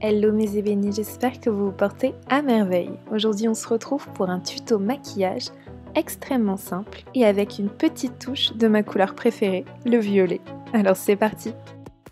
Hello mes ébénis, j'espère que vous vous portez à merveille. Aujourd'hui on se retrouve pour un tuto maquillage extrêmement simple et avec une petite touche de ma couleur préférée, le violet. Alors c'est parti.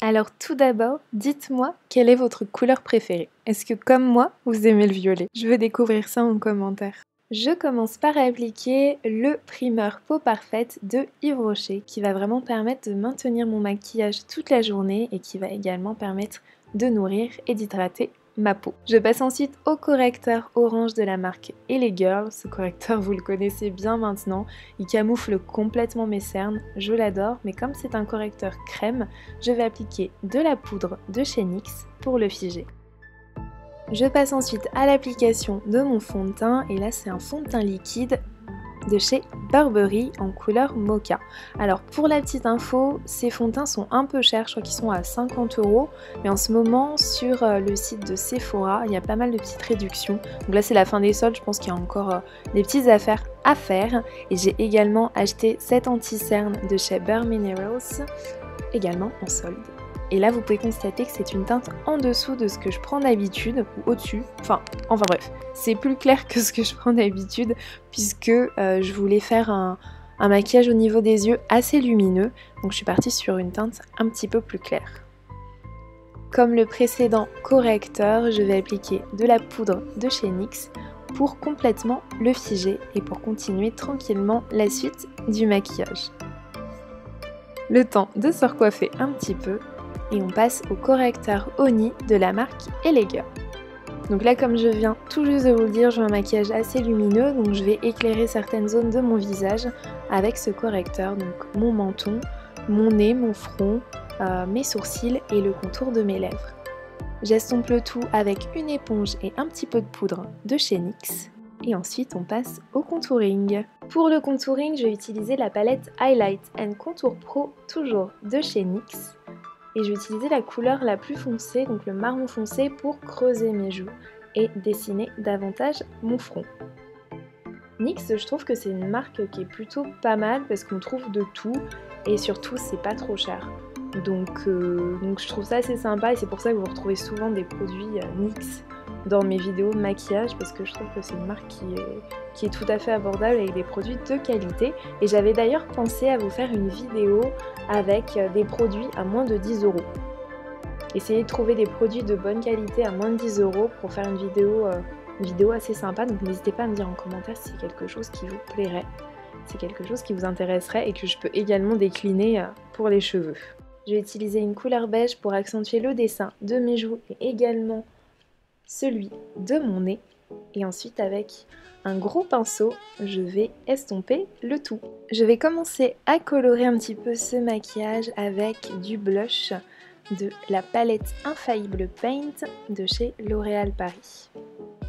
Alors tout d'abord, dites-moi quelle est votre couleur préférée. Est-ce que comme moi, vous aimez le violet? Je veux découvrir ça en commentaire. Je commence par appliquer le primer Peau Parfaite de Yves Rocher qui va vraiment permettre de maintenir mon maquillage toute la journée et qui va également permettre de nourrir et d'hydrater ma peau. Je passe ensuite au correcteur orange de la marque LA Girl. Ce correcteur, vous le connaissez bien maintenant, il camoufle complètement mes cernes, je l'adore, mais comme c'est un correcteur crème, je vais appliquer de la poudre de chez NYX pour le figer. Je passe ensuite à l'application de mon fond de teint, et là c'est un fond de teint liquide de chez Burberry en couleur mocha. Alors pour la petite info, ces fonds de teint sont un peu chers, je crois qu'ils sont à 50 €, mais en ce moment sur le site de Sephora, il y a pas mal de petites réductions. Donc là c'est la fin des soldes, je pense qu'il y a encore des petites affaires à faire. Et j'ai également acheté cet anti-cerne de chez Bare Minerals, également en solde. Et là vous pouvez constater que c'est une teinte en dessous de ce que je prends d'habitude, ou au-dessus, enfin bref, c'est plus clair que ce que je prends d'habitude puisque je voulais faire un maquillage au niveau des yeux assez lumineux, donc je suis partie sur une teinte un petit peu plus claire. Comme le précédent correcteur, je vais appliquer de la poudre de chez NYX pour complètement le figer et pour continuer tranquillement la suite du maquillage. Le temps de se recoiffer un petit peu. Et on passe au correcteur Oni de la marque LA Girl. Donc là, comme je viens tout juste de vous le dire, j'ai un maquillage assez lumineux, donc je vais éclairer certaines zones de mon visage avec ce correcteur, donc mon menton, mon nez, mon front, mes sourcils et le contour de mes lèvres. J'estompe le tout avec une éponge et un petit peu de poudre de chez NYX. Et ensuite on passe au contouring. Pour le contouring, je vais utiliser la palette Highlight and Contour Pro, toujours de chez NYX. Et je vais utiliser la couleur la plus foncée, donc le marron foncé, pour creuser mes joues et dessiner davantage mon front. NYX, je trouve que c'est une marque qui est plutôt pas mal parce qu'on trouve de tout et surtout c'est pas trop cher. Donc je trouve ça assez sympa et c'est pour ça que vous retrouvez souvent des produits NYX dans mes vidéos de maquillage parce que je trouve que c'est une marque qui est tout à fait abordable avec des produits de qualité. Et j'avais d'ailleurs pensé à vous faire une vidéo avec des produits à moins de 10 €. Essayez de trouver des produits de bonne qualité à moins de 10 € pour faire une vidéo assez sympa. Donc n'hésitez pas à me dire en commentaire si c'est quelque chose qui vous plairait, si c'est quelque chose qui vous intéresserait et que je peux également décliner pour les cheveux. Je vais utiliser une couleur beige pour accentuer le dessin de mes joues et également celui de mon nez. Et ensuite avec un gros pinceau, je vais estomper le tout. Je vais commencer à colorer un petit peu ce maquillage avec du blush de la palette Infaillible Paint de chez L'Oréal Paris.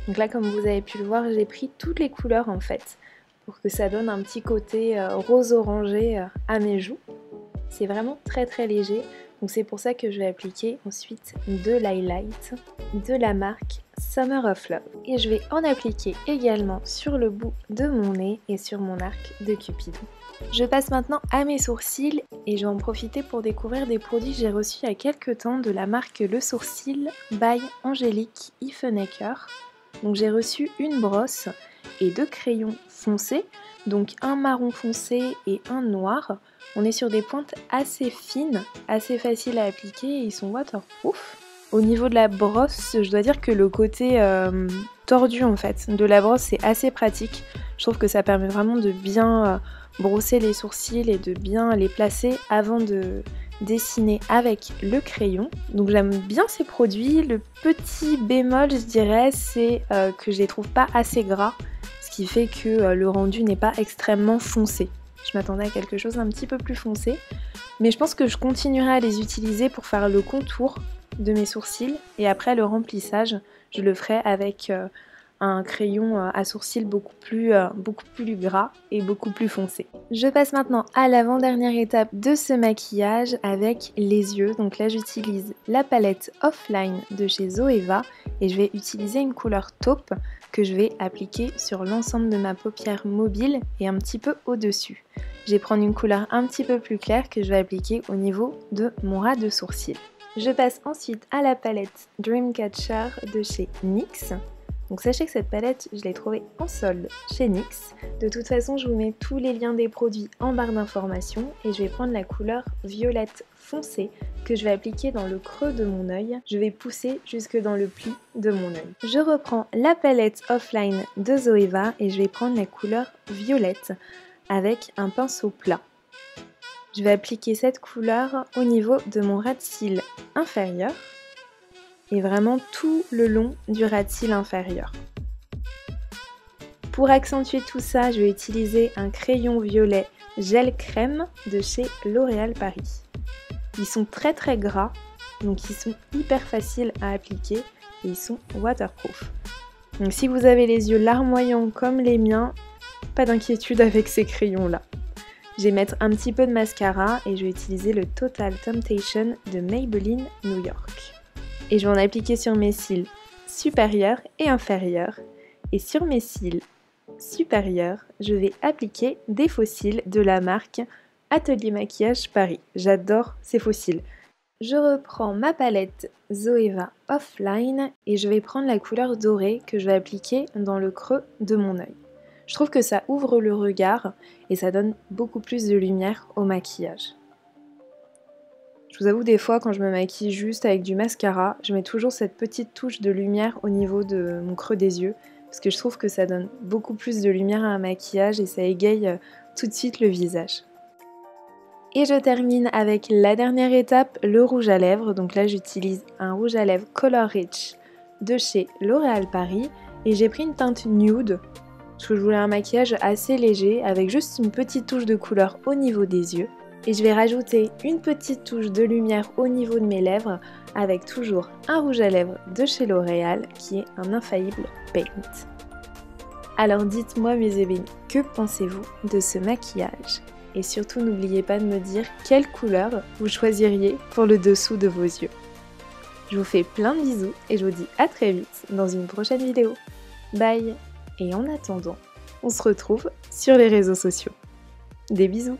Donc là, comme vous avez pu le voir, j'ai pris toutes les couleurs en fait pour que ça donne un petit côté rose orangé à mes joues. C'est vraiment très très léger, donc c'est pour ça que je vais appliquer ensuite de l'highlight de la marque Summer of Love. Et je vais en appliquer également sur le bout de mon nez et sur mon arc de Cupidon. Je passe maintenant à mes sourcils et je vais en profiter pour découvrir des produits que j'ai reçus il y a quelques temps de la marque Le Sourcil by Angélique Ifenecker. Donc j'ai reçu une brosse et deux crayons foncés, donc un marron foncé et un noir. On est sur des pointes assez fines, assez faciles à appliquer et ils sont waterproof. Au niveau de la brosse, je dois dire que le côté tordu en fait de la brosse c'est assez pratique. Je trouve que ça permet vraiment de bien brosser les sourcils et de bien les placer avant de dessiner avec le crayon. Donc j'aime bien ces produits. Le petit bémol je dirais c'est que je les trouve pas assez gras, ce qui fait que le rendu n'est pas extrêmement foncé. Je m'attendais à quelque chose d'un petit peu plus foncé, mais je pense que je continuerai à les utiliser pour faire le contour de mes sourcils et après le remplissage, je le ferai avec un crayon à sourcils beaucoup plus gras et beaucoup plus foncé. Je passe maintenant à l'avant-dernière étape de ce maquillage avec les yeux. Donc là j'utilise la palette Offline de chez Zoeva et je vais utiliser une couleur taupe que je vais appliquer sur l'ensemble de ma paupière mobile et un petit peu au-dessus. Je vais prendre une couleur un petit peu plus claire que je vais appliquer au niveau de mon ras de sourcil. Je passe ensuite à la palette Dreamcatcher de chez NYX. Donc sachez que cette palette, je l'ai trouvée en solde chez NYX. De toute façon, je vous mets tous les liens des produits en barre d'informations et je vais prendre la couleur violette foncé que je vais appliquer dans le creux de mon œil. Je vais pousser jusque dans le pli de mon œil. Je reprends la palette Offline de Zoeva et je vais prendre la couleur violette avec un pinceau plat. Je vais appliquer cette couleur au niveau de mon ras de cils inférieur et vraiment tout le long du ras de cils inférieur. Pour accentuer tout ça, je vais utiliser un crayon violet gel crème de chez L'Oréal Paris. Ils sont très gras, donc ils sont hyper faciles à appliquer et ils sont waterproof. Donc si vous avez les yeux larmoyants comme les miens, pas d'inquiétude avec ces crayons là. Je vais mettre un petit peu de mascara et je vais utiliser le Total Temptation de Maybelline New York. Et je vais en appliquer sur mes cils supérieurs et inférieurs. Et sur mes cils supérieurs, je vais appliquer des faux cils de la marque Atelier Maquillage Paris. J'adore ces faux cils. Je reprends ma palette Zoeva Offline et je vais prendre la couleur dorée que je vais appliquer dans le creux de mon œil. Je trouve que ça ouvre le regard et ça donne beaucoup plus de lumière au maquillage. Je vous avoue, des fois, quand je me maquille juste avec du mascara, je mets toujours cette petite touche de lumière au niveau de mon creux des yeux parce que je trouve que ça donne beaucoup plus de lumière à un maquillage et ça égaye tout de suite le visage. Et je termine avec la dernière étape, le rouge à lèvres. Donc là, j'utilise un rouge à lèvres Color Rich de chez L'Oréal Paris et j'ai pris une teinte nude parce que je voulais un maquillage assez léger avec juste une petite touche de couleur au niveau des yeux. Et je vais rajouter une petite touche de lumière au niveau de mes lèvres avec toujours un rouge à lèvres de chez L'Oréal qui est un infaillible paint. Alors dites-moi mes ébénis, que pensez-vous de ce maquillage? Et surtout n'oubliez pas de me dire quelle couleur vous choisiriez pour le dessous de vos yeux. Je vous fais plein de bisous et je vous dis à très vite dans une prochaine vidéo. Bye! Et en attendant, on se retrouve sur les réseaux sociaux. Des bisous!